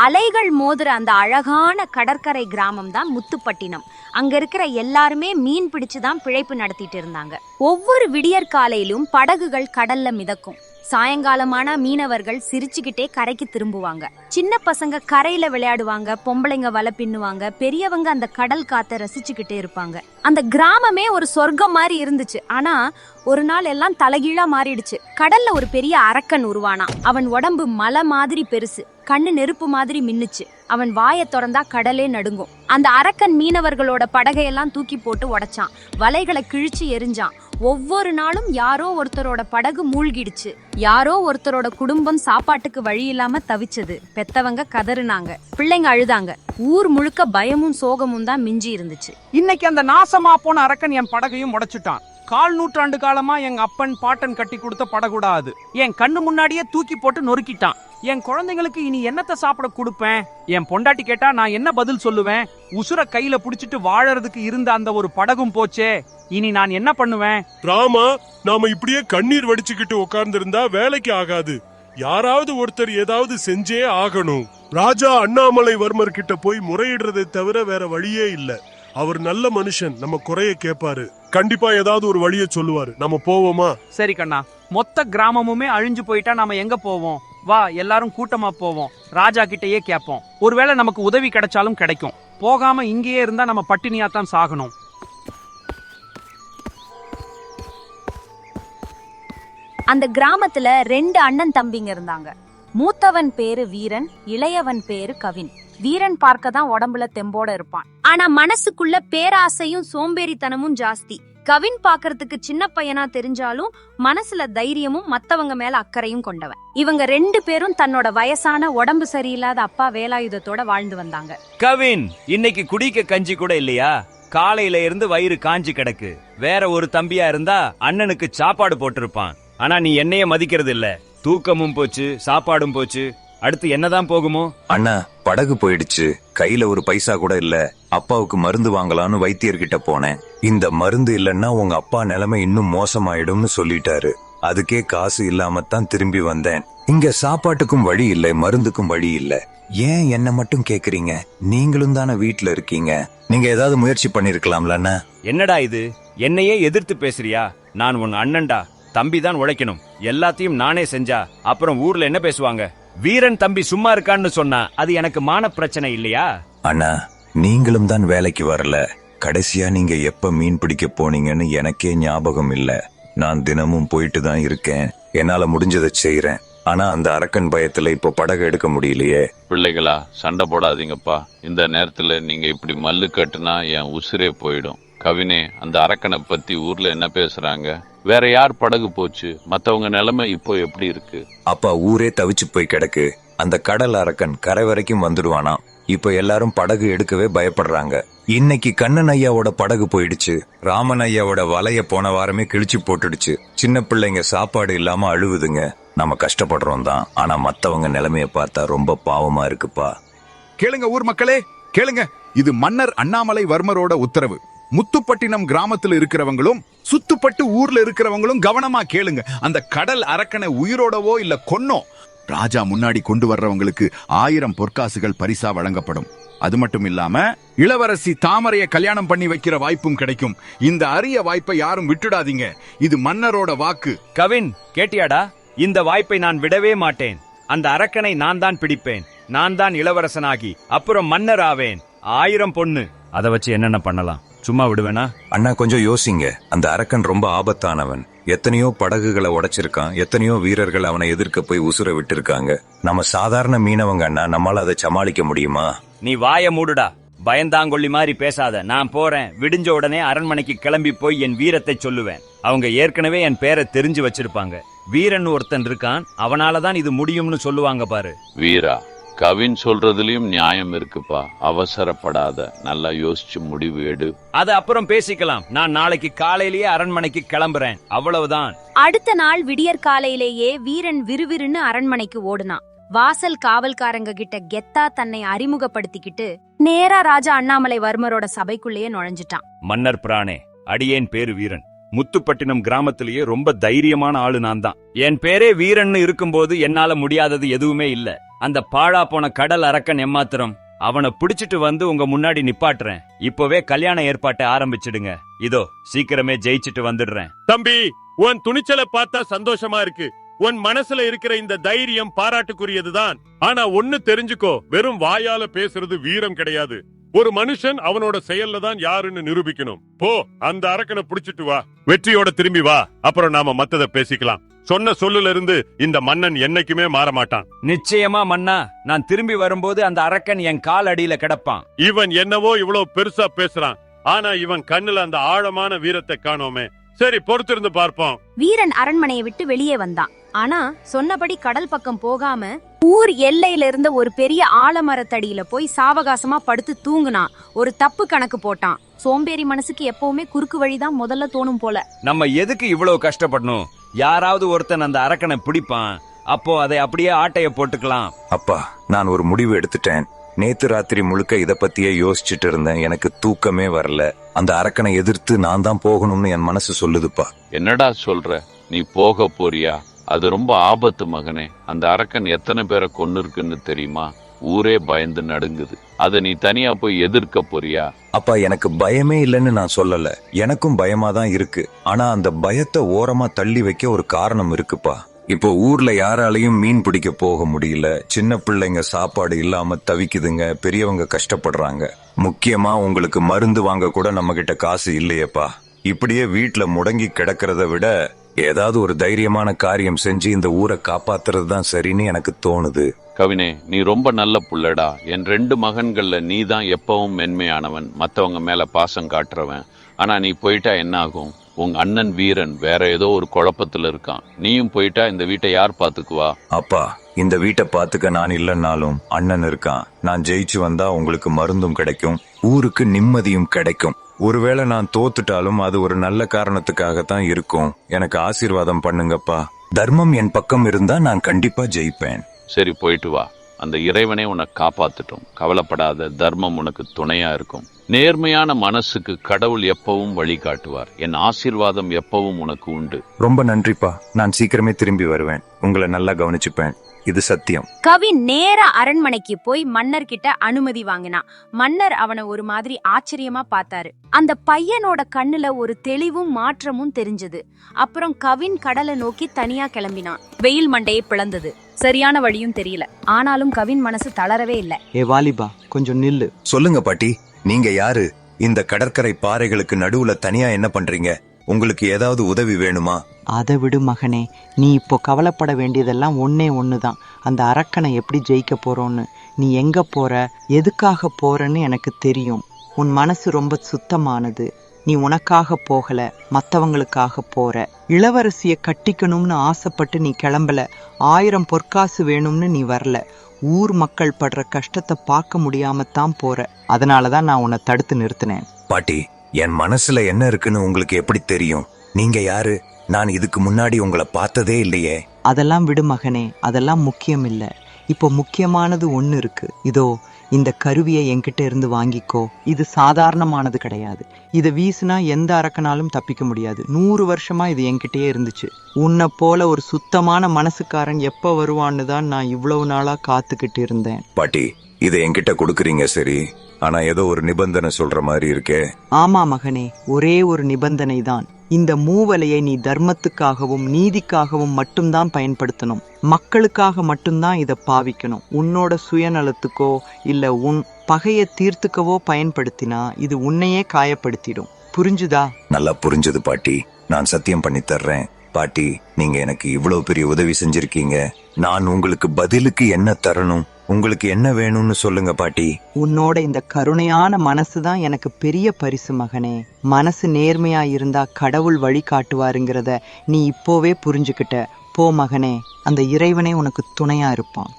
அலைகள் மோதுற அந்த அழகான கடற்கரை கிராமம் தான் முத்துப்பட்டினம். அங்க இருக்கிற எல்லாருமே மீன் பிடிச்சுதான் பிழைப்பு நடத்திட்டு இருந்தாங்க. ஒவ்வொரு விடியற் காலையிலும் படகுகள் கடல்ல மிதக்கும். சாயங்காலமான மீனவர்கள் சிரிச்சுக்கிட்டே கரைக்கு திரும்புவாங்க. சின்ன பசங்க கரையில விளையாடுவாங்க, பொம்பளைங்க வலை பின்னுவாங்க, பெரியவங்க அந்த கடல் காத்த ரசிச்சுக்கிட்டே இருப்பாங்க. அந்த கிராமமே ஒரு சொர்க்கம் மாதிரி இருந்துச்சு. ஆனா ஒரு நாள் எல்லாம் தலைகீழா மாறிடுச்சு. கடல்ல ஒரு பெரிய அரக்கன் உருவானான். அவன் உடம்பு மலை மாதிரி பெருசு, கண்ணு நெருப்பு மாதிரி மின்னுச்சு. அவன் வாயை திறந்தா கடலே நடுங்கும். அந்த அரக்கன் மீனவர்களோட படகையெல்லாம் தூக்கி போட்டு உடைச்சான், வலைகளை கிழிச்சு எரிஞ்சான். ஒவ்வொரு நாளும் யாரோ ஒருத்தரோட படகு மூழ்கிடுச்சு, யாரோ ஒருத்தரோட குடும்பம் சாப்பாட்டுக்கு வழி இல்லாம தவிச்சது. பெத்தவங்க கதறுனாங்க, பிள்ளைங்க அழுதாங்க. ஊர் முழுக்க பயமும் சோகமும் தான் மிஞ்சி இருந்துச்சு. இன்னைக்கு அந்த நாசமா போன அரக்கன் என் படகையும் உடைச்சுட்டான். 1/4 நூற்றாண்டு காலமா எங்க அப்பன் பாட்டன் கட்டி கொடுத்த படகுடாது என் கண்ணு முன்னாடியே தூக்கி போட்டு நொறுக்கிட்டான். என் குழந்தைங்களுக்கு இனி என்னத்தை சாப்பிட கொடுப்பேன்? என் பொண்டாட்டி கேட்டா நான் என்ன பதில் சொல்லுவேன்? உசுர கையில புடிச்சிட்டு வாழறதுக்கு இருந்த அந்த ஒரு படகும் போச்சே, இனி நான் என்ன பண்ணுவேன்? ராமா, நாம இப்படியே கண்ணீர் வடிச்சுக்கிட்டு உட்கார்ந்து இருந்தா வேலைக்கு ஆகாது. யாராவது ஒருத்தர் ஏதாவது செஞ்சே ஆகணும். ராஜா அண்ணாமலை வர்மர் கிட்ட போய் முறையிடுறதை தவிர வேற வழியே இல்ல. அவர் நல்ல மனுஷன், நம்ம குறைய கேட்பாரு. கண்டிப்பா ஏதாவது ஒரு வழியை சொல்லுவாரு. நம்ம போவோமா? சரி கண்ணா, மொத்த கிராமமுமே அழிஞ்சு போயிட்டா நாம எங்க போவோம்? வா, எல்லாரும் கூட்டமா போவோம். ராஜா கிட்டயே கேட்போம். ஒருவேளை நமக்கு உதவி கிடைச்சாலும் கிடைக்கும். போகாம இங்கேயே இருந்தா நம்ம பட்டினியாத்தான் சாகணும். அந்த கிராமத்துல 2 அண்ணன் தம்பிங்க இருந்தாங்க. மூத்தவன் பேரு வீரன், இளையவன் பேரு கவின். வீரன் பார்க்க தான் உடம்புல தெம்போட இருப்பான், ஆனா மனசுக்குள்ள பேராசையும் சோம்பேறித்தனமும் ஜாஸ்தி. கவின் பாக்குறதுக்கு சின்ன பையனா தெரிஞ்சாலும் மனசுல தைரியமும் மத்தவங்க மேல அக்கறையும் கொண்டவன். இவங்க 2 பேரும் தன்னோட வயசான உடம்பு சரியில்லாத அப்பா வேலாயுதத்தோட வாழ்ந்து வந்தாங்க. கவின், இன்னைக்கு குடிக்க கஞ்சி கூட இல்லையா? காலையில இருந்து வயிறு காஞ்சி கிடக்கு. வேற ஒரு தம்பியா இருந்தா அண்ணனுக்கு சாப்பாடு போட்டிருப்பான். ஆனா நீ என்னைய மதிக்கிறது இல்ல. தூக்கமும் போச்சு, சாப்பாடும் போச்சு. அடுத்து என்னதான் போகுமோ? அண்ணா, படகு போயிடுச்சு, கையில ஒரு பைசா கூட இல்ல. அப்பாவுக்கு மருந்து வாங்கலான்னு வைத்தியர்கிட்ட போனேன். இந்த மருந்து இல்லன்னா உங்க அப்பா நிலைமை இன்னும் மோசமாயிடும்னு சொல்லிட்டாரு. அதுக்கே காசு இல்லாமத்தான் திரும்பி வந்தேன். இங்க சாப்பாட்டுக்கும் வழி இல்ல, மருந்துக்கும் வழி இல்ல. ஏன் என்ன மட்டும் கேக்குறீங்க? நீங்களும் தானே வீட்டுல இருக்கீங்க. நீங்க ஏதாவது முயற்சி பண்ணிருக்கலாம்ல அண்ணா? என்னடா இது, என்னையே எதிர்த்து பேசுறியா? நான் உன் அண்ணன்டா. தம்பி தான் உழைக்கணும். எல்லாத்தையும் நானே செஞ்சா அப்புறம் ஊர்ல என்ன பேசுவாங்க? வீரன் தம்பி சும்மா இருக்கான்னு சொன்னா அது எனக்கு மான பிரச்சனை இல்லையா? அண்ணா, நீங்களும் தான் வேலைக்கு வரல. கடைசியா நீங்க எப்ப மீன் பிடிக்க போனீங்கன்னு எனக்கே ஞாபகம் இல்ல. நான் தினமும் போயிட்டு தான் இருக்கேன். என்னால முடிஞ்சதை செய்யறேன். ஆனா அந்த அரக்கன் பயத்துல இப்ப படகு எடுக்க முடியலையே. பிள்ளைகளா, சண்டை போடாதீங்கப்பா. இந்த நேரத்துல நீங்க இப்படி மல்லு கட்டுனா என் உசுரே போயிடும். கவினே, அந்த அரக்கனை பத்தி ஊர்ல என்ன பேசுறாங்க? வேற யார் படகு போச்சு? மத்தவங்க நிலைமை இப்போ எப்படி இருக்கு? அப்பா, ஊரே தவிச்சு போய் கிடக்கு. அந்த கடல் அரக்கன் கரை வரைக்கும் வந்துடுவானா. இப்ப எல்லாரும் படகு எடுக்கவே பயப்படுறாங்க. இன்னைக்கு கண்ணன் ஐயாவோட படகு போயிடுச்சு. ராமன் ஐயாவோட வலைய போன வாரமே கிழிச்சு போட்டுடுச்சு. சின்ன பிள்ளைங்க சாப்பாடு இல்லாம அழுவுதுங்க. நம்ம கஷ்டப்படுறோம் தான், ஆனா மத்தவங்க நிலைமைய பார்த்தா ரொம்ப பாவமா இருக்குப்பா. கேளுங்க ஊர் மக்களே, கேளுங்க. இது மன்னர் அண்ணாமலை வர்மரோட உத்தரவு. முத்துப்பட்டினம் கிராமத்துல இருக்கிறவங்களும் சுத்துப்பட்டு ஊர்ல இருக்கிறவங்களும் கவனமா கேளுங்க. அந்த கடல் அரக்கனை உயிரோடவோ இல்ல கொன்னோ ராஜா முன்னாடி கொண்டு வர்றவங்களுக்கு 1000 பொற்காசுகள் பரிசா வழங்கப்படும். அது மட்டும் இல்லாம இளவரசி தாமரைய கல்யாணம் பண்ணி வைக்கிற வாய்ப்பும் கிடைக்கும். இந்த அரிய வாய்ப்பை யாரும் விட்டுடாதீங்க. இது மன்னரோட வாக்கு. கவின், கேட்டியாடா? இந்த வாய்ப்பை நான் விடவே மாட்டேன். அந்த அரக்கனை நான் தான் பிடிப்பேன். நான் தான் இளவரசனாகி அப்புறம் மன்னர் ஆவேன். 1000 பொண்ணு. அதை வச்சு என்னென்ன பண்ணலாம்? சும்மா விடுவேனா? அண்ணா, கொஞ்சம் யோசிங்க. அந்த அரக்கன் ரொம்ப ஆபத்தானவன். எத்தனையோ படகுகளை உடைச்சிருக்கான். எத்தனையோ வீரர்கள் அவனை எதிர்க்க போய் உசுர விட்டு இருக்காங்க. நம்ம சாதாரண மீனவங்க அண்ணா, நம்மளால அதை சமாளிக்க முடியுமா? நீ வாய மூடுடா. பயந்தாங்கொள்ளி மாதிரி பேசாத. நான் போறேன். விடிஞ்ச உடனே அரண்மனைக்கு கிளம்பி போய் என் வீரத்தை சொல்லுவேன். அவங்க ஏற்கனவே என் பேரை தெரிஞ்சு வச்சிருப்பாங்க. வீரன் ஒருத்தன் இருக்கான், அவனாலதான் இது முடியும்னு சொல்லுவாங்க பாரு. வீரா, கவின் சொல்றதுலயும் நியாயம் இருக்குப்பா. அவசரப்படாத, நல்லா யோசிச்சு முடிவு எடு. அது அப்புறம் பேசிக்கலாம். நான் நாளைக்கு காலையிலேயே அரண்மனைக்கு கிளம்புறேன். அவ்வளவுதான். அடுத்த நாள் விடியற் காலையிலேயே வீரன் விறுவிறுன்னு அரண்மனைக்கு ஓடுனான். வாசல் காவல்காரங்க கிட்ட கெத்தா தன்னை அறிமுகப்படுத்திக்கிட்டு நேரா ராஜா அண்ணாமலை வர்மரோட சபைக்குள்ளேயே நுழைஞ்சிட்டான். மன்னர் பிரானே, அடியேன் பேரு வீரன். முத்துப்பட்டினம் கிராமத்திலேயே ரொம்ப தைரியமான ஆளு நான் தான். என் பேரே வீரன்னு இருக்கும்போது என்னால முடியாதது எதுவுமே இல்ல. அந்த பாழா போன கடல் அரக்கன் எம்மாத்திரம். அவனை பிடிச்சிட்டு வந்து உங்க முன்னாடி நிப்பாட்டுறேன். இப்பவே கல்யாண ஏற்பாட்டை ஆரம்பிச்சிடுங்க. இதோ சீக்கிரமே ஜெயிச்சிட்டு வந்துடுறேன். தம்பி, உன் துணிச்சலை பார்த்தா சந்தோஷமா இருக்கு. உன் மனசுல இருக்கிற இந்த தைரியம் பாராட்டுக்குரியதுதான். ஆனா ஒண்ணு தெரிஞ்சுக்கோ, வெறும் வாயால பேசுறது வீரம் கிடையாது. ஒரு மனுஷன் அவனோட செயல்ல தான் யாருன்னு நிரூபிக்கணும். போ, அந்த அரக்கனை புடிச்சிட்டு வா, வெற்றியோட திரும்பி வா. அப்புறம் நாம மத்தத பேசிக்கலாம். சொன்ன சொல்லுல இருந்து இந்த மன்னன் என்னைக்குமே மாற மாட்டான். நிச்சயமா மன்னா, நான் திரும்பி வரும்போது அந்த அரக்கன் என் கால் அடியில கிடப்பான். இவன் என்னவோ இவ்வளவு பெருசா பேசுறான், ஆனா இவன் கண்ணுல அந்த ஆழமான வீரத்தை காணோமே. சரி, பொறுத்திருந்து பார்ப்போம். வீரன் அரண்மனையை விட்டு வெளியே வந்தான். ஆனா சொன்னபடி கடல் பக்கம் போகாம ஊர் எல்லையில இருந்த ஒரு பெரிய ஆலமரத்தடியில போய் சாவகாசமா படுத்து தூங்குனான். ஒரு தப்பு கணக்கு போட்டான். சோம்பேறி மனசுக்கு எப்பவுமே குறுக்கு வழிதான் முதல்ல தோணும் போல. நம்ம எதுக்கு இவ்வளவு கஷ்டப்படணும்? யாராவது ஒருத்தன் அந்த அரக்கனை பிடிப்பான். அப்போ அதை அப்படியே ஆட்டைய போட்டுக்கலாம். அப்பா, நான் ஒரு முடிவு எடுத்துட்டேன். நேத்து ராத்திரி முழுக்க இத பத்தியே யோசிச்சுட்டு இருந்தேன். எனக்கு தூக்கமே வரல. அந்த அரக்கனை எதிர்த்து நான் தான் போகணும்னு என் மனசு சொல்லுதுப்பா. என்னடா சொல்ற? நீ போக போறியா? அது ரொம்ப ஆபத்து மகனே. அந்த அரக்கன் எத்தனை பேரை கொன்னு இருக்குன்னு தெரியுமா? ஊரே பயந்து நடுங்குது. அத நீ தனியா போய் எதிர்க்க போறியா? அப்பா, எனக்கு பயமே இல்லைன்னு நான் சொல்லல. எனக்கும் பயமா தான் இருக்கு. ஆனா அந்த பயத்தை ஓரமா தள்ளி வைக்க ஒரு காரணம் இருக்குப்பா. இப்போ ஊர்ல யாராலையும் மீன் பிடிக்க போக முடியல. சின்ன பிள்ளைங்க சாப்பாடு இல்லாம தவிக்குதுங்க. பெரியவங்க கஷ்டப்படுறாங்க. முக்கியமா உங்களுக்கு மருந்து வாங்க கூட நம்ம கிட்ட காசு இல்லையேப்பா. இப்படியே வீட்டுல முடங்கி கிடக்கிறத விட ஏதாவது ஒரு தைரியமான காரியம் செஞ்சு இந்த ஊரை காப்பாத்துறது தான் சரின்னு எனக்கு தோணுது. கவினே, நீ ரொம்ப நல்ல புள்ளடா. என் 2 மகன்கள்ல நீ தான் எப்பவும் மென்மையானவன், மத்தவங்க மேல பாசம் காட்டுறவன். ஆனா நீ போயிட்டா என்ன ஆகும்? உங்க அண்ணன் வீரன் வேற ஏதோ ஒரு குழப்பத்துல இருக்கான். நீயும் போயிட்டா இந்த வீட்டை யார் பாத்துக்குவா? அப்பா, இந்த வீட்டை பாத்துக்க நான் இல்லைன்னாலும் அண்ணன் இருக்கான். நான் ஜெயிச்சு வந்தா உங்களுக்கு மருந்தும் கிடைக்கும், ஊருக்கு நிம்மதியும் கிடைக்கும். ஒருவேளை நான் தோத்துட்டாலும் அது ஒரு நல்ல காரணத்துக்காகத்தான் இருக்கும். எனக்கு ஆசீர்வாதம் பண்ணுங்கப்பா. தர்மம் என் பக்கம் இருந்தா நான் கண்டிப்பா ஜெயிப்பேன். சரி, போயிட்டு வா. அந்த இறைவனே உனக்கு காப்பாத்துட்டும். கவலைப்படாத, தர்மம் உனக்கு துணையா இருக்கும். நேர்மையான மனசுக்கு கடவுள் எப்பவும் வழிகாட்டுவார். என் ஆசீர்வாதம் எப்பவும் உனக்கு உண்டு. ரொம்ப நன்றிப்பா. நான் சீக்கிரமே திரும்பி வருவேன். உங்களை நல்லா கவனிச்சுப்பேன். இது சத்தியம். கவின் நேர அரண்மனைக்கு போய் மன்னர் கிட்ட அனுமதி வாங்கினான். மன்னர் அவனை ஒரு மாதிரி ஆச்சரியமா பார்த்தாரு. அந்த பையனோட கண்ணுல ஒரு தெளிவும் மாற்றமும் தெரிஞ்சது. அப்புறம் கவின் கடலை நோக்கி தனியா கிளம்பினான். வெயில் மண்டையை பிளந்தது. சரியான வழியும் தெரியல. ஆனாலும் கவின் மனசு தளரவே இல்ல. ஏ வாலிபா, கொஞ்சம் நில்லு. சொல்லுங்க பாட்டி, நீங்க யாரு? இந்த கடற்கரை பாறைகளுக்கு நடுவுல தனியா என்ன பண்றீங்க? உங்களுக்கு ஏதாவது உதவி வேணுமா? அதை விடு மகனே, நீ இப்போ கவலைப்பட வேண்டியதெல்லாம் ஒன்னே ஒண்ணுதான். அந்த அரக்கனை எப்படி ஜெயிக்க போறோன்னு. நீ எங்க போற, எதுக்காக போறன்னு எனக்கு தெரியும். உன் மனசு ரொம்ப சுத்தமானது. நீ உனக்காக போகல, மத்தவங்களுக்காக போற. இளவரசிய கட்டிக்கணும்னு ஆசைப்பட்டு நீ கிளம்பல. 1000 பொற்காசு வேணும்னு நீ வரல. ஊர் மக்கள் படுற கஷ்டத்தை பார்க்க முடியாமத்தான் போற. அதனாலதான் நான் உன்னை தடுத்து நிறுத்தினேன். பாட்டி, என் மனசுல என்ன இருக்குன்னு உங்களுக்கு எப்படி தெரியும்? நீங்க யாரு? நான் இதுக்கு முன்னாடி உங்களை பார்த்ததே இல்லையே. அதெல்லாம் விடு மகனே, அதெல்லாம் முக்கியம் இல்ல. இப்போ முக்கியமானது ஒண்ணு இருக்கு. இதோ இந்த கருவியை என்கிட்ட இருந்து வாங்கிக்கோ. இது சாதாரணமானது கிடையாது. இதை வீசினா எந்த அரக்கனாலும் தப்பிக்க முடியாது. 100 வருஷமா இது என்கிட்டயே இருந்துச்சு. உன்னை போல ஒரு சுத்தமான மனசுக்காரன் எப்ப வருவான்னு தான் நான் இவ்வளவு நாளா காத்துக்கிட்டு இருந்தேன். பாட்டி, இதை என்கிட்ட கொடுக்குறீங்க சரி, ஆனா ஏதோ ஒரு நிபந்தனை சொல்ற மாதிரி இருக்கே. ஆமா மகனே, ஒரே ஒரு நிபந்தனை தான். இந்த மூவலையை நீ தர்மத்துக்காகவும் நீதிக்காகவும் மட்டும்தான் பயன்படுத்தணும். மக்களுக்காக மட்டும்தான் இதை பாவிக்கணும். உன்னோட சுயநலத்துக்கோ இல்ல உன் பகையை தீர்த்துக்கவோ பயன்படுத்தினா இது உன்னையே காயப்படுத்திடும். புரிஞ்சுதா? நல்லா புரிஞ்சது பாட்டி. நான் சத்தியம் பண்ணி தர்றேன். பாட்டி, நீங்க எனக்கு இவ்வளவு பெரிய உதவி செஞ்சிருக்கீங்க. நான் உங்களுக்கு பதிலுக்கு என்ன தரணும்? உங்களுக்கு என்ன வேணும்னு சொல்லுங்க பாட்டி. உன்னோட இந்த கருணையான மனசுதான் எனக்கு பெரிய பரிசு மகனே. மனசு நேர்மையா இருந்தா கடவுள் வழி காட்டுவாருங்கிறத நீ இப்போவே புரிஞ்சுக்கிட்ட. போ மகனே, அந்த இறைவனே உனக்கு துணையா இருப்பான்.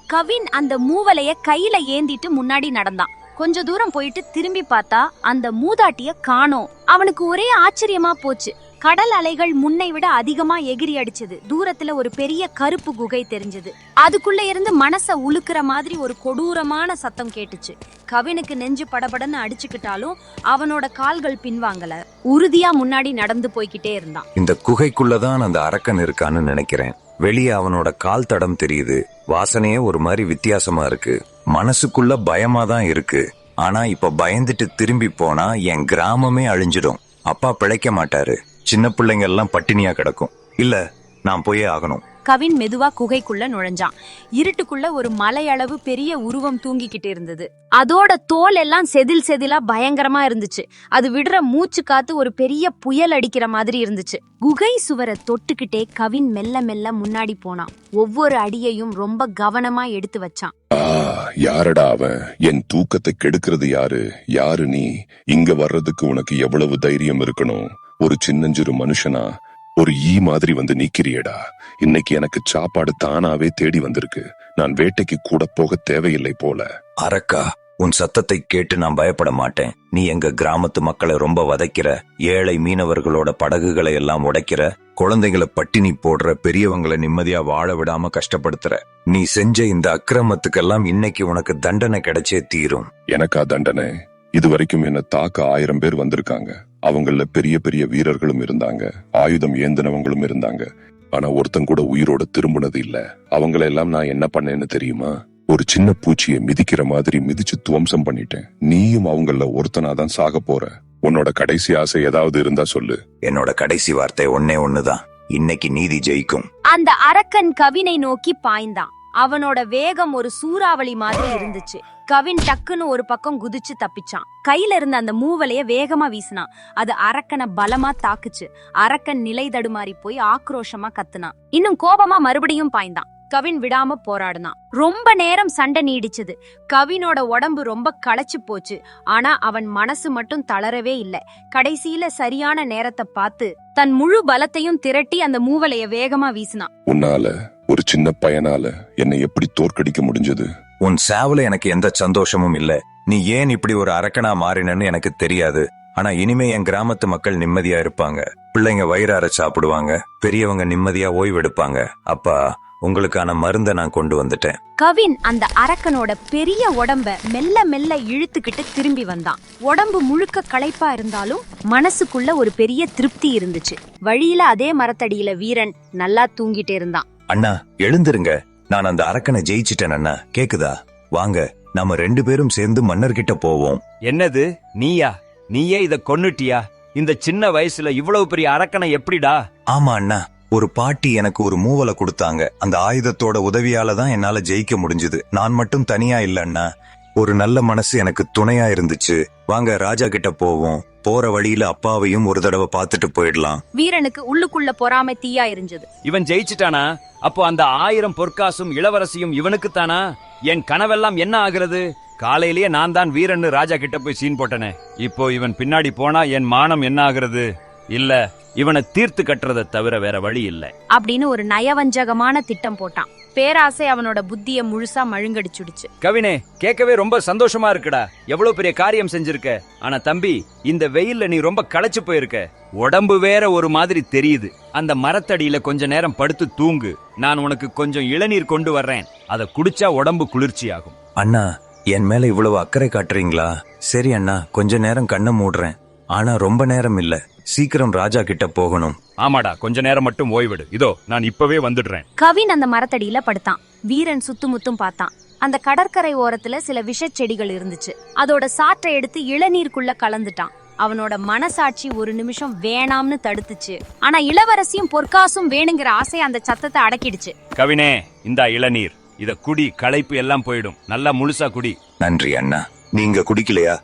கவின் அந்த மூவலைய கையில ஏந்திட்டு முன்னாடி நடந்தான். கொஞ்ச தூரம் போயிட்டு திரும்பி பார்த்தா அந்த மூதாட்டிய காணோம். அவனுக்கு ஒரே ஆச்சரியமா போச்சு. கடல் அலைகள் முன்னை விட அதிகமா எகிரி அடிச்சது. தூரத்துல ஒரு பெரிய கருப்பு குகை தெரிஞ்சது. அதுக்குள்ள இருந்து மனச உழுக்கிற மாதிரி ஒரு கொடூரமான சத்தம் கேட்டுச்சு. கவினுக்கு நெஞ்சு படபடன்னு அடிச்சுக்கிட்டாலும் அவனோட கால்கள் பின்வாங்கல. உறுதியா முன்னாடி நடந்து போய்கிட்டே இருந்தான். இந்த குகைக்குள்ளதான் அந்த அரக்கன் இருக்கான்னு நினைக்கிறேன். வெளியே அவனோட கால் தடம் தெரியுது. வாசனையே ஒரு மாதிரி வித்தியாசமா இருக்கு. மனசுக்குள்ள பயமா தான் இருக்கு. ஆனா இப்ப பயந்துட்டு திரும்பி போனா என் கிராமமே அழிஞ்சிடும். அப்பா பிழைக்க மாட்டாரு. சின்ன பிள்ளைங்க எல்லாம் பட்டினியா கிடக்கும். இல்ல, நான் போயே ஆகணும். கவின் மெதுவா குகைக்குள்ள நுழைஞ்சான். இருட்டுக்குள்ள ஒரு மலையளவு பெரிய உருவம் தூங்கிக்கிட்டு இருந்தது. அதோட தோல் எல்லாம் செதில் செதிலா பயங்கரமா இருந்துச்சு. அது விடுற மூச்சு காத்து ஒரு பெரிய புயல் அடிக்கிற மாதிரி இருந்துச்சு. குகை சுவரை தொட்டுக்கிட்டே கவின் மெல்ல மெல்ல முன்னாடி போனான். ஒவ்வொரு அடியையும் ரொம்ப கவனமா எடுத்து வச்சான். யாரடா அவன்? என் தூக்கத்தை கெடுக்கிறது யாரு? யாரு நீ? இங்க வர்றதுக்கு உனக்கு எவ்வளவு தைரியம் இருக்கணும்? ஒரு சின்னஞ்சிறு மனுஷனா ஒரு ஈ மாதிரி வந்து நிக்கிறியடா. இன்னைக்கு எனக்கு சாப்பாடு தானாவே தேடி வந்திருக்கு. நான் வேட்டைக்கு கூட போக தேவையில்லை போல. அரக்கா, உன் சத்தத்தை கேட்டு நான் பயப்பட மாட்டேன். நீ எங்க கிராமத்து மக்களை ரொம்ப வதைக்கிற, ஏழை மீனவர்களோட படகுகளை எல்லாம் உடைக்கிற, குழந்தைகளை பட்டினி போடுற, பெரியவங்களை நிம்மதியா வாழ விடாம கஷ்டப்படுத்துற. நீ செஞ்ச இந்த அக்கிரமத்துக்கெல்லாம் இன்னைக்கு உனக்கு தண்டனை கிடைச்சே தீரும். எனக்கா தண்டனை? இதுவரைக்கும் என்ன தாக்க 1000 பேர் வந்திருக்காங்க. அவங்கள பெரிய பெரிய வீரர்களும் இருந்தாங்க, ஆயுதம் ஏந்தினவங்களும் இருந்தாங்க. ஆனா ஒருத்தன் கூட உயிரோட திரும்பினது இல்ல. அவங்கள எல்லாம் நான் என்ன பண்ணேன்னு தெரியுமா? ஒரு சின்ன பூச்சியை மிதிக்கிற மாதிரி மிதிச்சு துவம்சம் பண்ணிட்டேன். நீயும் அவங்கள ஒருத்தனாதான் சாக போற. உன்னோட கடைசி ஆசை ஏதாவது இருந்தா சொல்லு. என்னோட கடைசி வார்த்தை ஒன்னே ஒண்ணுதான். இன்னைக்கு நீதி ஜெயிக்கும். அந்த அரக்கன் கவினை நோக்கி பாய்ந்தான். அவனோட வேகம் ஒரு சூறாவளி மாதிரி இருந்துச்சு. கவின் டக்குன்னு ஒரு பக்கம் குதிச்சு தப்பிச்சான். கையில இருந்த அந்த மூவலைய வேகமா வீசினான். அது அரக்கனை பலமா தாக்குச்சு. அரக்கன் நிலை தடுமாறி போய் ஆக்ரோஷமா கத்துனான். இன்னும் கோபமா மறுபடியும் பாய்ந்தான். கவின் விடாம போராடினான். ரொம்ப நேரம் சண்டை நீடிச்சது. கவினோட உடம்பு ரொம்ப களைச்சு போச்சு. ஆனா அவன் மனசு மட்டும் தளரவே இல்ல. கடைசியில சரியான நேரத்தை பார்த்து தன் முழு பலத்தையும் திரட்டி அந்த மூவலைய வேகமா வீசினான். உன்னால, ஒரு சின்ன பையனால என்னை எப்படி தோற்கடிக்க முடிஞ்சது? உன் சாவுல எனக்கு எந்த சந்தோஷமும் இல்ல. நீ ஏன் இப்படி ஒரு அரக்கனா மாறினன்னு எனக்கு தெரியாது. ஆனா இனிமே என் கிராமத்து மக்கள் நிம்மதியா இருப்பாங்க. பிள்ளைங்க வயிறார சாப்பிடுவாங்க, பெரியவங்க நிம்மதியா ஓய்வெடுப்பாங்க. அப்பா, உங்களுக்கான மருந்தை நான் கொண்டு வந்துட்டேன். கவின் அந்த அரக்கனோட பெரிய உடம்ப மெல்ல மெல்ல இழுத்துக்கிட்டு திரும்பி வந்தான். உடம்பு முழுக்க களைப்பா இருந்தாலும் மனசுக்குள்ள ஒரு பெரிய திருப்தி இருந்துச்சு. வழியில அதே மரத்தடியில வீரன் நல்லா தூங்கிட்டே இருந்தான். அண்ணா, எழுந்திருங்க. நான் அந்த அரக்கனை ஜெயிச்சிட்டேன் அண்ணா. கேக்குதா? வாங்க, நாம 2 பேரும் சேர்ந்து மன்னர்கிட்ட போவோம். என்னது, நீயா? நீயே இத கொன்னுட்டியா? இந்த சின்ன வயசுல இவ்வளவு பெரிய அரக்கனை எப்படிடா? ஆமா அண்ணா, ஒரு பாட்டி எனக்கு ஒரு மூவலை கொடுத்தாங்க. அந்த ஆயுதத்தோட உதவியால தான் என்னால ஜெயிக்க முடிஞ்சது. நான் மட்டும் தனியா இல்ல அண்ணா. ஒரு நல்ல மனசு எனக்கு துணையா இருந்துச்சு. வாங்க ராஜா கிட்ட போவோம். போற வழியில அப்பாவையும் ஒரு தடவை பார்த்துட்டு போயிடலாம். வீரனுக்கு உள்ளுக்குள்ள பொறாமை தீயா இருந்தது. இவன் ஜெயிச்சிட்டானா? அப்போ அந்த 1000 பொற்காசும் இளவரசியும் இவனுக்குத்தானா? என் கனவெல்லாம் என்ன ஆகிறது? காலையிலேயே நான் தான் வீரன்னு ராஜா கிட்ட போய் சீன் போட்டனே. இப்போ இவன் பின்னாடி போனா என் மானம் என்ன ஆகிறது? இல்ல, இவனை தீர்த்து கட்டுறதை தவிர வேற வழி இல்ல அப்படின்னு ஒரு நயவஞ்சகமான திட்டம் போட்டான். பேராசை அவனோட புத்திய முழுசா மழுங்கடிச்சுடுச்சு. கவினே, கேட்கவே ரொம்ப சந்தோஷமா இருக்குடா. எவ்வளவு பெரிய காரியம் செஞ்சிருக்க. ஆனா தம்பி, இந்த வெயில்ல நீ ரொம்ப களைச்சு போயிருக்க. உடம்பு வேற ஒரு மாதிரி தெரியுது. அந்த மரத்தடியில கொஞ்ச நேரம் படுத்து தூங்கு. நான் உனக்கு கொஞ்சம் இளநீர் கொண்டு வர்றேன். அதை குடிச்சா உடம்பு குளிர்ச்சி ஆகும். அண்ணா, என் மேல இவ்வளவு அக்கறை காட்டுறீங்களா? சரி அண்ணா, கொஞ்ச நேரம் கண்ணை மூடுறேன். ஆனா ரொம்ப நேரம் இல்ல. சீக்கிரம் ராஜா கிட்ட போகணும். ஆமாடா, கொஞ்ச நேரம் மட்டும் ஓய்விடு. இதோ நான் இப்பவே வந்துடுறேன். கவின் அந்த மரத்தடியில படுத்தான். வீரன் சுத்துமுத்தும் பார்த்தான். அந்த கடற்கரை ஓரத்துல சில விஷச் செடிகள் இருந்துச்சு. அதோட சாற்றை எடுத்து இளநீருக்குள்ள கலந்துட்டான். அவனோட மனசாட்சி ஒரு நிமிஷம் வேணாம்னு தடுத்துச்சு. ஆனா இளவரசியும் பொற்காசும் வேணுங்கிற ஆசை அந்த சத்தத்தை அடக்கிடுச்சு. கவினே, இந்த இளநீர், இத குடி. களைப்பு எல்லாம் போயிடும். நல்லா முழுசா குடி. நன்றி அண்ணா. நீங்க குடிக்கலையா?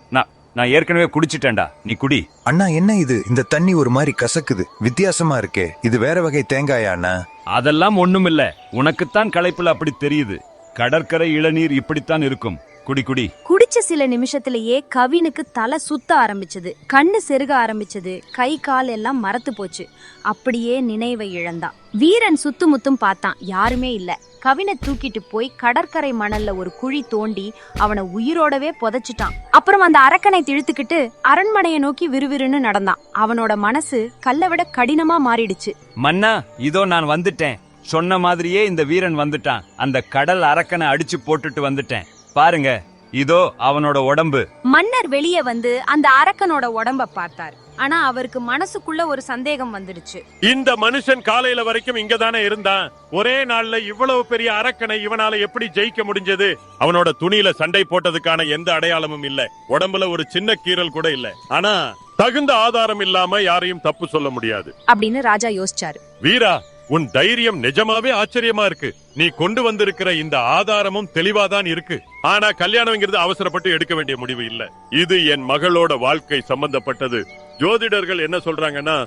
நான் ஏற்கனவே குடிச்சிட்டேன்டா, நீ குடி. அண்ணா, என்ன இது? இந்த தண்ணி ஒரு மாதிரி கசக்குது, வித்தியாசமா இருக்கே. இது வேற வகை தேங்காயா அண்ணா? அதெல்லாம் ஒண்ணுமில்ல, உனக்குத்தான் களைப்புல அப்படி தெரியுது. கடற்கரை இளநீர் இப்படித்தான் இருக்கும். குடி குடி. குடிச்ச சில நிமிஷத்திலேயே கவினுக்கு தலை சுத்த ஆரம்பிச்சது. கண்ணு செருக ஆரம்பிச்சது. கை கால் எல்லாம் மரத்து போச்சு. அப்படியே நினைவை இழந்தான். வீரன் சுத்துமுத்தும் பார்த்தான். யாருமே இல்ல. கவினை தூக்கிட்டு போய் கடற்கரை மணல்ல ஒரு குழி தோண்டி அவனை உயிரோடவே புதைச்சிட்டான். அப்புறம் அந்த அரக்கனை இழுத்துக்கிட்டு அரண்மனையை நோக்கி விறுவிறுன்னு நடந்தான். அவனோட மனசு கல்லை விட கடினமா மாறிடுச்சு. மன்னா, இதோ நான் வந்துட்டேன். சொன்ன மாதிரியே இந்த வீரன் வந்துட்டான். அந்த கடல் அரக்கனை அடிச்சு போட்டுட்டு வந்துட்டேன். பாருங்க, இதோ அவனோட உடம்பு. மன்னர் வெளியே வந்து அந்த அரக்கனோட உடம்ப பார்த்தார். ஆனா அவருக்கு மனசுக்குள்ள ஒரு சந்தேகம் வந்துடுச்சு. இந்த மனுஷன் காலையில வரைக்கும் இங்கதானே இருந்தான். ஒரே நாள்ல இவ்வளவு பெரிய அரக்கனை இவனால எப்படி ஜெயிக்க முடிஞ்சது? அவனோட துணியில சண்டை போட்டதுக்கான எந்த அடையாளமும் இல்ல. உடம்புல ஒரு சின்ன கீறல் கூட இல்ல. ஆனா தகுந்த ஆதாரம் இல்லாம யாரையும் தப்பு சொல்ல முடியாது அப்படின்னு ராஜா யோசிச்சாரு. வீரா, உன் தைரியம் நிஜமாவே ஆச்சரியமா இருக்கு. நீ கொண்டு வந்திருக்கிற இந்த ஆதாரமும் தெளிவாதான் இருக்கு. ஆனா கல்யாணம்ங்கிறது அவசரப்பட்டு எடுக்க வேண்டிய முடிவு இல்ல. இது என் மகளோட வாழ்க்கை சம்பந்தப்பட்டது. ஜோதிடர்கள் என்ன சொல்றாங்கன்னா,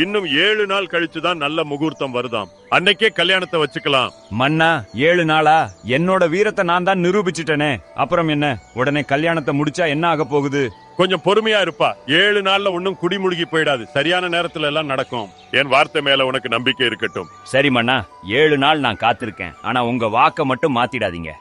இன்னும் 7 நாள் கழிச்சுதான் நல்ல முகூர்த்தம் வருதாம். அன்னைக்கே கல்யாணத்தை வச்சுக்கலாம். மன்னா, 7 நாளா? என்னோட வீரத்தை நான் தான் நிரூபிச்சிட்டனே. அப்புறம் என்ன? உடனே கல்யாணத்தை முடிச்சா என்ன ஆக போகுது? கொஞ்சம் பொறுமையா இருப்பா. 7 நாள்ல ஒன்னும் குடிமுழுகி போயிடாது. சரியான நேரத்துல எல்லாம் நடக்கும். என் வார்த்தை மேல உனக்கு நம்பிக்கை இருக்கட்டும். சரி மன்னா, 7 நாள் நான் காத்திருக்கேன். ஆனா உங்க வாக்க மட்டும் மாத்திடாதீங்க.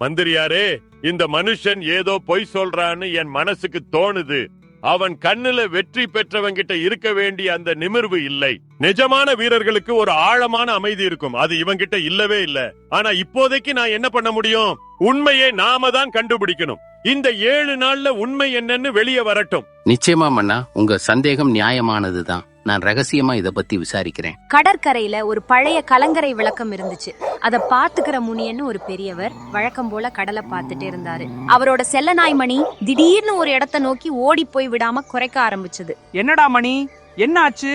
மந்திரியாரே, இந்த மனுஷன் ஏதோ பொய் சொல்றான்னு என் மனசுக்கு தோணுது. அவன் கண்ணுல வெற்றி பெற்றவங்கிட்ட இருக்க வேண்டிய அந்த நிமிர்வு இல்லை. நிஜமான வீரர்களுக்கு ஒரு ஆழமான அமைதி இருக்கும். அது இவங்கிட்ட இல்லவே இல்ல. ஆனா இப்போதைக்கு நான் என்ன பண்ண முடியும்? உண்மையை நாம தான் கண்டுபிடிக்கணும். இந்த 7 நாள்ல உண்மை என்னன்னு வெளியே வரட்டும். நிச்சயமா மன்னா, உங்க சந்தேகம் நியாயமானதுதான். நான் ரகசியமா இத பத்தி விசாரிக்கிறேன். கடற்கரையில ஒரு பழைய கலங்கரை விளக்கம் இருந்துச்சு. அத பாத்துக்கிற முனியன்னு ஒரு பெரியவர் வழக்கம் போல கடலை பார்த்துட்டே இருந்தாரு. அவரோட செல்ல நாய் மணி திடீர்னு ஒரு இடத்த நோக்கி ஓடி போய் விடாம குறைக்க ஆரம்பிச்சது. என்னடா மணி, என்ன ஆச்சு?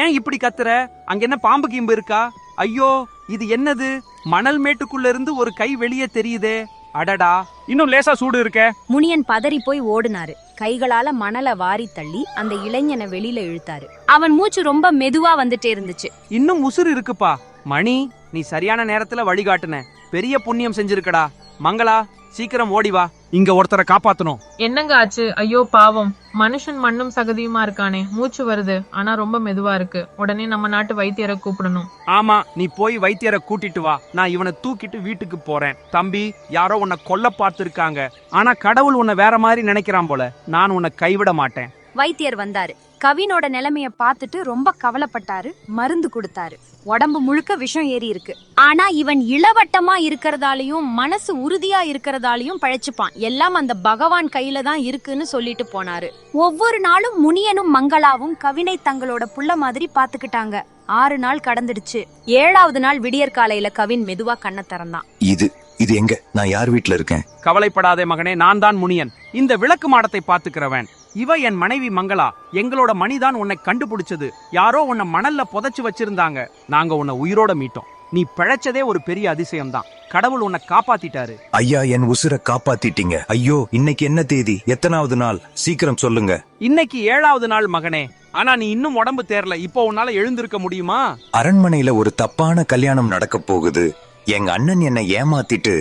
ஏன் இப்படி கத்துற? அங்க என்ன பாம்பு கீம்பு இருக்கா? ஐயோ, இது என்னது? மணல் மேட்டுக்குள்ள இருந்து ஒரு கை வெளியே தெரியுதே. அடடா, இன்னும் லேசா சூடு இருக்க. முனியன் பதறி போய் ஓடுனாரு. கைகளால மணலை வாரி தள்ளி அந்த இளைஞனை வெளியில இழுத்தாரு. அவன் மூச்சு ரொம்ப மெதுவா வந்துட்டே இருந்துச்சு. இன்னும் உசுறு இருக்குப்பா. மணி, நீ சரியான நேரத்துல வழிகாட்டுன. பெரிய புண்ணியம் செஞ்சிருக்கடா. மங்களா, சீக்கிரம் ஓடி வா. இங்க ஒருத்தரை காப்பாத்தணும். என்னங்க ஆச்சு? ஐயோ பாவம், மனுஷன் மண்ணும் சகதியுமா இருக்கானே. மூச்சு வருது, ஆனா ரொம்ப மெதுவா இருக்கு. உடனே நம்ம நாட்டு வைத்தியரை கூப்பிடணும். ஆமா, நீ போய் வைத்தியரை கூட்டிட்டு வா. நான் இவனை தூக்கிட்டு வீட்டுக்கு போறேன். தம்பி, யாரோ உன்னை கொல்ல பார்த்திருக்காங்க. ஆனா கடவுள் உன்னை வேற மாதிரி நினைக்கிறான் போல. நான் உன்னை கைவிட மாட்டேன். வைத்தியர் வந்தாரு. கவினோட நிலைமைய பார்த்துட்டு ரொம்ப கவலைப்பட்டாரு. மருந்து கொடுத்தாரு. உடம்பு முழுக்க விஷம் ஏறி இருக்கு. ஆனா இவன் இளவட்டமா இருக்கிறதாலையும் மனசு உறுதியா இருக்கிறதாலையும் பழைச்சுப்பான். எல்லாம் அந்த பகவான் கையில தான் இருக்குன்னு சொல்லிட்டு போனாரு. ஒவ்வொரு நாளும் முனியனும் மங்களாவும் கவினை தங்களோட புள்ள மாதிரி பாத்துக்கிட்டாங்க. 6 நாள் கடந்துடுச்சு. 7வது நாள் விடியற் காலையில கவின் மெதுவா கண்ணை திறந்தான். இது எங்க? நான் யார் வீட்டுல இருக்கேன்? கவலைப்படாதே மகனே, நான் தான் முனியன், இந்த விளக்கு மாடத்தை பாத்துக்கிறவன். இவ என் மனைவி மங்களா. எங்களோட மணிதான் உன்னை கண்டுபிடிச்சது. யாரோ உன்னை மணல்ல புதைச்சு வச்சிருந்தாங்க. நாங்க உன்னை உயிரோட மீட்டோம். நீ பிழைச்சதே ஒரு பெரிய அதிசயம்தான். கடவுள் உன்னை காப்பாத்திட்டாரு. ஐயா, என் உசுரை காப்பாத்திட்டீங்க. ஐயோ, இன்னைக்கு என்ன தேதி? எத்தனாவது நாள்? சீக்கிரம் சொல்லுங்க. இன்னைக்கு 7வது நாள் மகனே. ஆனா நீ இன்னும் உடம்பு தேரல. இப்போ உன்னால எழுந்திருக்க முடியுமா? அரண்மனையில ஒரு தப்பான கல்யாணம் நடக்க போகுது. எங்க அண்ணன் என்னை ஏமாத்திட்டு.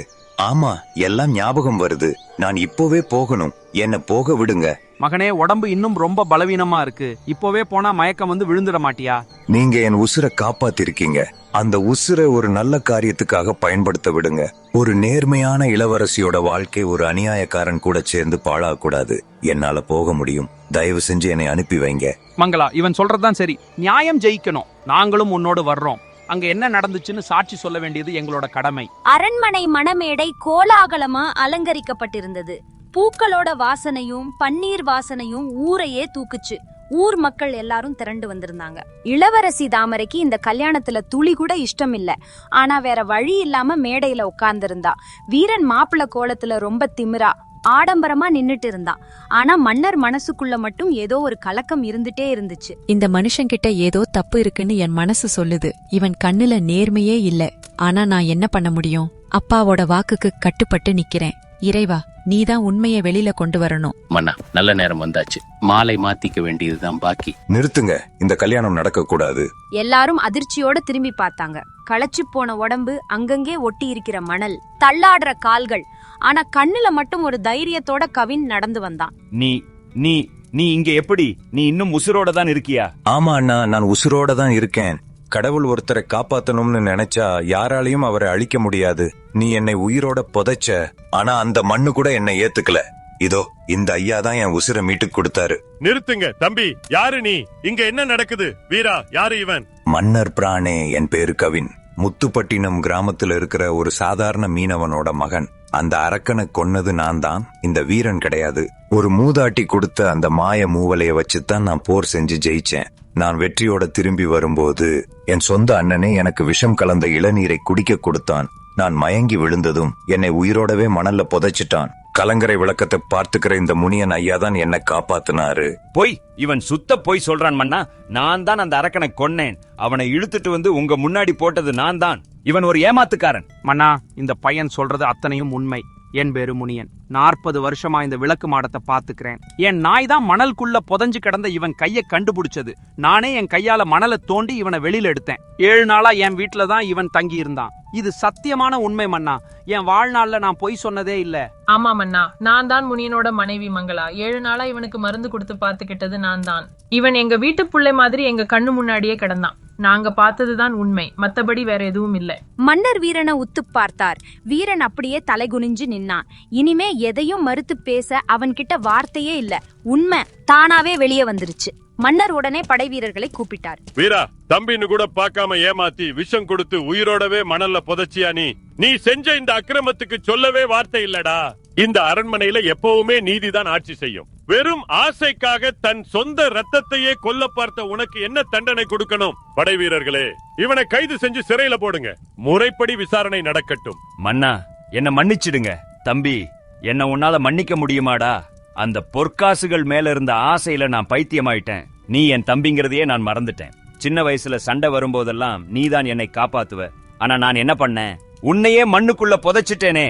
ஆமா, எல்லாம் ஞாபகம் வருது. நான் இப்போவே போகணும். என்ன போக விடுங்க. மகனே, உடம்பு இன்னும் ரொம்ப பலவீனமா இருக்கு. இப்போவே போனா மயக்கம் வந்து விழுந்துட மாட்டியா? நீங்க என் உசுரை காப்பாத்திருக்கீங்க. அந்த உசுரை ஒரு நல்ல காரியத்துக்காக பயன்படுத்த விடுங்க. ஒரு நேர்மையான இளவரசியோட வாழ்க்கை ஒரு அநியாயக்காரன் கூட சேர்ந்து பாழாக்கூடாது. என்னால போக முடியும். தயவு செஞ்சு என்னை அனுப்பி வைங்க. மங்களா, இவன் சொல்றதுதான் சரி. நியாயம் ஜெயிக்கணும். நாங்களும் உன்னோடு வர்றோம். அங்க என்ன நடந்துச்சுன்னு சாட்சி சொல்ல வேண்டியது எங்களோட கடமை. அரண்மனை மணமேடை கோலாகலமா அலங்கரிக்கப்பட்டிருந்தது. பூக்களோட வாசனையும் பன்னீர் வாசனையும் ஊரையே தூக்குச்சு. ஊர் மக்கள் எல்லாரும் திரண்டு வந்திருந்தாங்க. இளவரசி தாமரைக்கு இந்த கல்யாணத்துல துளி கூட இஷ்டம் இல்ல. ஆனா வேற வழி இல்லாம மேடையில உட்கார்ந்திருந்தா. வீரன் மாப்பிள்ள கோலத்துல ரொம்ப திமிரா ஆடம்பரமா நின்னுட்டு இருந்தான். ஆனா மன்னர் மனசுக்குள்ள மட்டும் ஏதோ ஒரு கலக்கம் இருந்துட்டே இருந்துச்சு. இந்த மனுஷங்கிட்ட ஏதோ தப்பு இருக்குன்னு என் மனசு சொல்லுது. இவன் கண்ணுல நேர்மையே இல்ல. ஆனா நான் என்ன பண்ண முடியும்? அப்பாவோட வாக்குக்கு கட்டுப்பட்டு நிக்கிறேன். இறைவா, நீதான் உண்மையை வெளியில கொண்டு வரணும். மன்னா, நல்ல நேரம் வந்தாச்சு. மாலை மாத்திக்க வேண்டியதுதான் பாக்கி. நிறுத்துங்க. இந்த கல்யாணம் நடக்க கூடாது. எல்லாரும் அதிர்ச்சியோட திரும்பி பார்த்தாங்க. களைச்சு போன உடம்பு, அங்கங்கே ஒட்டி இருக்கிற மணல், தள்ளாடுற கால்கள். ஆனா கண்ணுல மட்டும் ஒரு தைரியத்தோட கவின் நடந்து வந்தான். நீ நீ நீ இங்க எப்படி? நீ இன்னும் உசுரோட தான் இருக்கியா? ஆமா அண்ணா, நான் உசுரோட தான் இருக்கேன். கடவுள் ஒருத்தரை காப்பாத்தணும்னு நினைச்சா யாராலையும் அவரை அழிக்க முடியாது. நீ என்னை உயிரோட புதைச்ச. ஆனா அந்த மண்ணு கூட என்னை ஏத்துக்கல. இதோ இந்த ஐயா தான் என் உசுரை மீட்டு கொடுத்தாரு. நிறுத்துங்க தம்பி. யாரு நீ? இங்க என்ன நடக்குது? வீரா, யாரு இவன்? மன்னர் பிரானே, என் பேரு கவின். முத்துப்பட்டினம் கிராமத்துல இருக்கிற ஒரு சாதாரண மீனவனோட மகன். அந்த அரக்கனை கொன்னது நான் தான், இந்த வீரன் கிடையாது. ஒரு மூதாட்டி கொடுத்த அந்த மாய மூவலைய வச்சுதான் நான் போர் செஞ்சு ஜெயிச்சேன். நான் வெற்றியோட திரும்பி வரும்போது என் சொந்த அண்ணனே எனக்கு விஷம் கலந்த இளநீரை குடிக்க கொடுத்தான். நான் மயங்கி விழுந்ததும் என்னை உயிரோடவே மணல்ல புதைச்சிட்டான். கலங்கரை விளக்கத்தை பார்த்துக்கிற இந்த முனியன் ஐயா தான் என்னை காப்பாத்தினாரு. பொய், இவன் சுத்த பொய் சொல்றான் மன்னா. நான் தான் அந்த அரக்கனை கொன்னேன். அவனை இழுத்துட்டு வந்து உங்க முன்னாடி போட்டது நான் தான். இவன் ஒரு ஏமாத்துக்காரன். மன்னா, இந்த பையன் சொல்றது அத்தனையும் உண்மை. என் பேரு முனியன். 40 வருஷமா இந்த விளக்கு மாடத்தை பாத்துக்கிறேன். என் நாய் தான் மணலுக்குள்ள புதஞ்சு கிடந்த இவன் கைய கண்டுபிடிச்சது. நானே என் கையால மணலை தோண்டி இவனை வெளியில எடுத்தேன். 7 நாளா என் வீட்டுல தான் இவன் தங்கி இருந்தான். இது சத்தியமான உண்மை மன்னா. என் வாழ்நாள்ல நான் பொய் சொன்னதே இல்ல. ஆமா மன்னா, நான் தான் முனியனோட மனைவி மங்களா. 7 நாளா இவனுக்கு மருந்து கொடுத்து பாத்துக்கிட்டது நான் தான். இவன் எங்க வீட்டு புள்ளை மாதிரி எங்க கண்ணு முன்னாடியே கிடந்தான். நாங்க பார்த்ததுதான் உண்மை, மத்தபடி வேற எதுவும் இல்ல. மன்னர் வீரனை உத்து பார்த்தார். வீரன் அப்படியே தலைகுனிஞ்சு நின்னான். இனிமே எதையும் மறுத்து பேச அவன்கிட்ட வார்த்தையே இல்ல. உண்மை தானாவே வெளியே வந்துருச்சு. மன்னர் உடனே படை வீரர்களை கூப்பிட்டார். வீரா, தம்பின்னு கூட பார்க்காம ஏமாத்தி விஷம் கொடுத்து உயிரோடவே மணல்ல புதைச்சியா நீ செஞ்ச இந்த அக்கிரமத்துக்கு சொல்லவே வார்த்தை இல்லடா. இந்த அரண்மனையில எப்பவுமே நீதிதான் ஆட்சி செய்யும். வெறும் ஆசைக்காக தன் சொந்த ரத்தத்தையே கொல்ல பார்த்த உனக்கு என்ன தண்டனை கொடுக்கணும்? படை வீரர்களே, இவனை கைது செஞ்சு சிறையில போடுங்க. முறைப்படி விசாரணை நடக்கட்டும். மன்னா, என்ன மன்னிச்சிடுங்க. தம்பி, என்ன உன்னால மன்னிக்க முடியுமாடா? அந்த பொற்காசுகள் மேல இருந்த ஆசையில நான் பைத்தியமாயிட்டேன். நீ என் தம்பிங்கிறதையே நான் மறந்துட்டேன். சின்ன வயசுல சண்டை வரும்போதெல்லாம் நீதான் என்னை காப்பாத்துவ. ஆனா நான் என்ன பண்ணேன்? உன்னையே மண்ணுக்குள்ள புதைச்சிட்டேனே.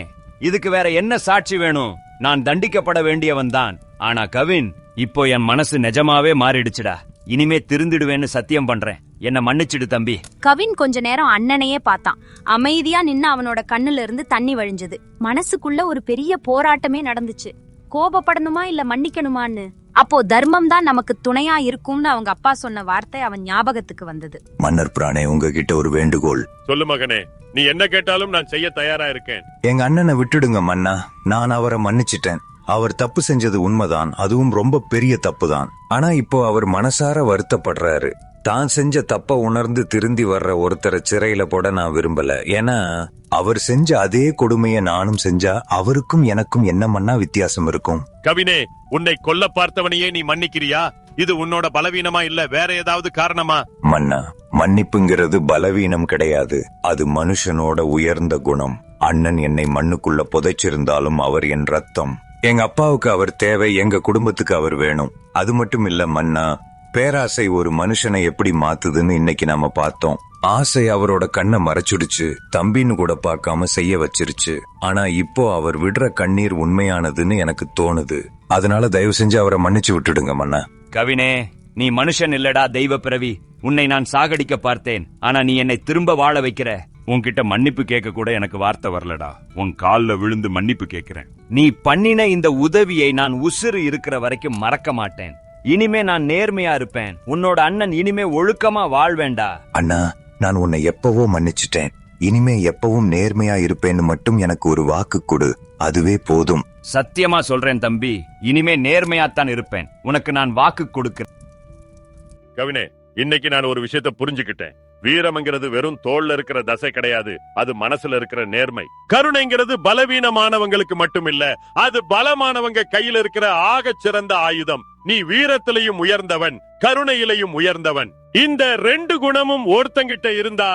இதுக்கு வேற என்ன சாட்சி வேணும்? நான் தண்டிக்கப்பட வேண்டியவன் தான். ஆனா கவின், இப்போ என் மனசு நிஜமாவே மாறிடுச்சுடா. இனிமே திருந்திடுவேன்னு சத்தியம் பண்றேன். என்ன மன்னிச்சிடு தம்பி. கவின் கொஞ்ச நேரம் அண்ணனையே பார்த்தான். அமைதியா நின்னு அவனோட கண்ணுல இருந்து தண்ணி வழிஞ்சது. மனசுக்குள்ள ஒரு பெரிய போராட்டமே நடந்துச்சு. கோபப்படணுமா இல்ல மன்னிக்கணுமான்னு. அப்போ தர்மம் தான் நமக்கு துணையா இருக்கும்னு அவங்க அப்பா சொன்ன வார்த்தை அவன் ஞாபகத்துக்கு வந்தது. மன்னர் பிரானே, உங்ககிட்ட ஒரு வேண்டுகோள். சொல்லு மகனே, நீ என்ன கேட்டாலும் நான் செய்ய தயாரா இருக்கேன். எங்க அண்ணனை விட்டுடுங்க மன்னா. நான் அவரை மன்னிச்சிட்டேன். அவர் தப்பு செஞ்சது உண்மைதான், அதுவும் ரொம்ப பெரிய தப்பு தான். ஆனா இப்போ அவர் மனசார வருத்தப்படுறாரு. தான் செஞ்ச தப்ப உணர்ந்து திருந்தி வர்ற ஒருத்தரை சிறையில போட நான் விரும்பல. ஏன்னா அவர் செஞ்ச அதே கொடுமைய நானும் செஞ்சா அவருக்கும் எனக்கும் என்ன மன்னா வித்தியாசம் இருக்கும்? கவினே, உன்னை கொல்ல பார்த்தவனையே நீ மன்னிக்கிறியா? இது உன்னோட பலவீனமா இல்ல வேற ஏதாவது காரணமா? மன்னா, மன்னிப்புங்கிறது பலவீனம் கிடையாது. அது மனுஷனோட உயர்ந்த குணம். அண்ணன் என்னை மண்ணுக்குள்ள புதைச்சிருந்தாலும் அவர் என் ரத்தம். எங்க அப்பாவுக்கு அவர் தேவை, எங்க குடும்பத்துக்கு அவர் வேணும். அது மட்டும் இல்ல மன்னா, பேராசை ஒரு மனுஷனை எப்படி மாத்துதுன்னு இன்னைக்கு நாம பார்த்தோம். ஆசை அவரோட கண்ணை மறைச்சுடுச்சு, தம்பின்னு கூட பார்க்காம செய்ய வச்சிருச்சு. ஆனா இப்போ அவர் விடுற கண்ணீர் உண்மையானதுன்னு எனக்கு தோணுது. அதனால தயவு செஞ்சு அவரை மன்னிச்சு விட்டுடுங்க மன்னா. கவினே, நீ மனுஷன் இல்லடா, தெய்வ பிறவி. உன்னை நான் சாகடிக்க பார்த்தேன். ஆனா நீ என்னை திரும்ப வாழ வைக்கிற. உன்கிட்ட மன்னிப்பு கேட்க கூட எனக்கு வார்த்தை வரலடா. உன் கால்ல விழுந்து மன்னிப்பு கேட்கிறேன். நீ பண்ணின இந்த உதவியை நான் உசுறு இருக்கிற வரைக்கும் மறக்க மாட்டேன். இனிமே நான் நேர்மையா இருப்பேன். உன்னோட அண்ணன் இனிமே ஒழுக்கமா வாழ்வேண்டா. அண்ணா, நான் உன்னை எப்பவோ மன்னிச்சிட்டேன். இனிமே எப்பவும் நேர்மையா இருப்பேன்னு மட்டும் எனக்கு ஒரு வாக்கு கொடு. அதுவே போதும். சத்தியமா சொல்றேன் தம்பி, இனிமே நேர்மையாத்தான் இருப்பேன். உனக்கு நான் வாக்கு கொடுக்கிறேன். கவினே, இன்னைக்கு நான் ஒரு விஷயத்தை புரிஞ்சுக்கிட்டேன். வீரம்ங்கிறது வெறும் தோல்ல இருக்கிற தசை கிடையாது, அது மனசுல இருக்கிற நேர்மை. கருணைங்கிறது பலவீனமானவங்களுக்கு மட்டும் இல்ல, அது பலமானவங்க கையில இருக்கிற ஆகச் சிறந்த ஆயுதம். நீ வீரத்திலையும் உயர்ந்தவன், கருணையிலையும் உயர்ந்தவன். இந்த 2 குணமும் ஒருத்தங்கிட்ட இருந்தா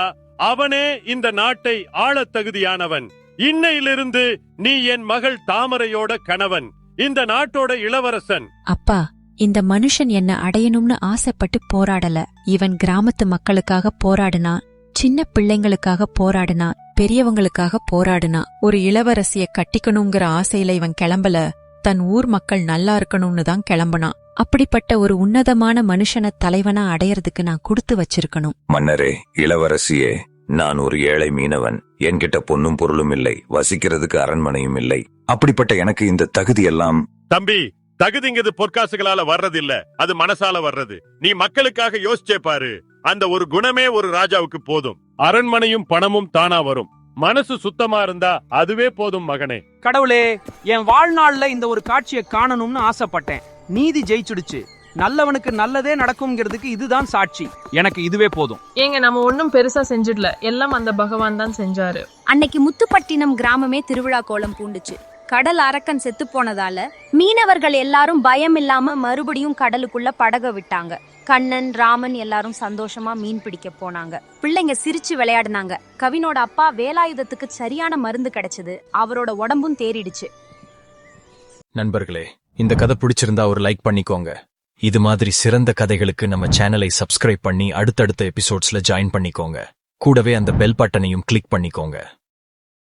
அவனே இந்த நாட்டை ஆள தகுதியானவன். இன்னையிலிருந்து நீ என் மகள் தாமரையோட கணவன், இந்த நாட்டோட இளவரசன். அப்பா, இந்த மனுஷன் என்ன அடையணும்னு ஆசைப்பட்டு போராடல. இவன் கிராமத்து மக்களுக்காக போராடுனா, சின்ன பிள்ளைங்களுக்காக போராடுனா, பெரியவங்களுக்காக போராடுனா. ஒரு இளவரசிய கட்டிக்கணுங்கிற ஆசையில இவன் கிளம்பல. தன் ஊர் மக்கள் நல்லா இருக்கணும்னு தான் கிளம்புனான். அப்படிப்பட்ட ஒரு உன்னதமான மனுஷனை தலைவனா அடையறதுக்கு நான் கொடுத்து வச்சிருக்கணும். மன்னரே, இளவரசியே, நான் ஒரு ஏழை மீனவன். என்கிட்ட பொன்னும் பொருளும் இல்லை, வசிக்கிறதுக்கு அரண்மனையும் இல்லை. அப்படிப்பட்ட எனக்கு இந்த தகுதி எல்லாம்... தம்பி, தகுதிங்கிறது பொற்காசுகளால வர்றதில்ல, அது மனசால வர்றது. நீ மக்களுக்காக யோசிச்சே பாரு. அந்த ஒரு குணமே ஒரு ராஜாவுக்கு போதும். அரண்மனையும் பணமும் தானா வரும். மனசு சுத்தமா இருந்தா அதுவே போதும் மகனே. கடவுளே, என் வாழ்நாள்ல இந்த ஒரு காட்சியை காணணும்னு ஆசைப்பட்டேன். நீதி ஜெயிச்சுடுச்சு. நல்லவனுக்கு நல்லதே நடக்கும்ங்கிறதுக்கு இதுதான் சாட்சி. எனக்கு இதுவே போதும். ஏங்க நம்ம ஒன்னும் பெருசா செஞ்சிடல, எல்லாம் அந்த பகவான் தான் செஞ்சாரு. அன்னைக்கு முத்துப்பட்டினம் கிராமமே திருவிழா கோலம் பூண்டுச்சு. கடல் அரக்கன் செத்து போனதால மீனவர்கள் எல்லாரும் பயம் இல்லாம மறுபடியும் கடலுக்குள்ள படக விட்டாங்க. கண்ணன், ராமன் எல்லாரும் சந்தோஷமா மீன் பிடிக்க போனாங்க. பிள்ளைங்க சிரிச்சு விளையாடினாங்க. கவினோட அப்பா வேலாயுதத்துக்கு சரியான மருந்து கிடைச்சது. அவரோட உடம்பும் தேறிடுச்சு. நண்பர்களே, இந்த கதை பிடிச்சிருந்தா ஒரு லைக் பண்ணிக்கோங்க. இது மாதிரி சிறந்த கதைகளுக்கு நம்ம சேனலை சப்ஸ்கிரைப் பண்ணி அடுத்தடுத்த எபிசோட்ஸ்ல ஜாயின் பண்ணிக்கோங்க. கூடவே அந்த பெல் பட்டனையும் கிளிக் பண்ணிக்கோங்க.